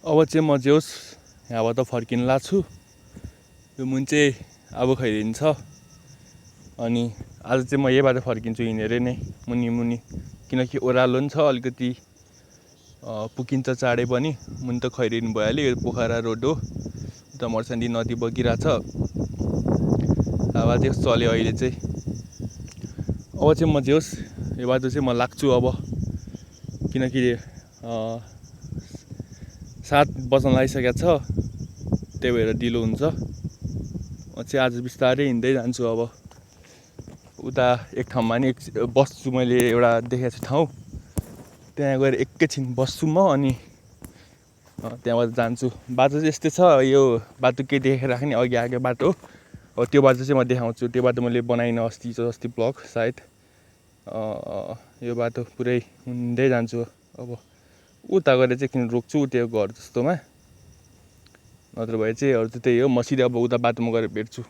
अब चाहिँ म जे होस् यहाँबाट फर्किन लाग्छु। यो मुन चाहिँ अब खैरिन्छ अनि आज चाहिँ म यही बाटो फर्किन्छु हिँडेरै नै मुनि किनकि ओह्रालो नि छ अलिकति पुगिन्छ चाँडै पनि। मुनि त खैरिनु भइहाल्यो, यो पोखरा रोड हो, उता मर्सान्डी नदी बगिरहेछ, हावा त्यस चल्यो अहिले चाहिँ। अब चाहिँ म जे होस् यो बाटो चाहिँ म लाग्छु अब, किनकि 7 बज्न लागिसकेको छ, त्यही भएर ढिलो हुन्छ। म चाहिँ आज बिस्तारै हिँड्दै जान्छु। अब उता एक ठाउँमा नि बस्छु, मैले एउटा देखेको छु ठाउँ, त्यहाँ गएर एकैछिन बस्छु म अनि त्यहाँबाट जान्छु। बाटो चाहिँ यस्तै छ, यो बाटो के देखेर राख्ने अघि आएको बाटो हो, त्यो बाटो चाहिँ म देखाउँछु। त्यो बाटो मैले बनाइनँ अस्ति ब्लग सायद। यो बाटो पुरै हिँड्दै जान्छु। अब उता गएर चाहिँ किन रोक्छु त्यो घर जस्तोमा, नत्र भए चाहिँ अरू चाहिँ त्यही हो। म सिधै अब उता बाटोमा गएर भेट्छु।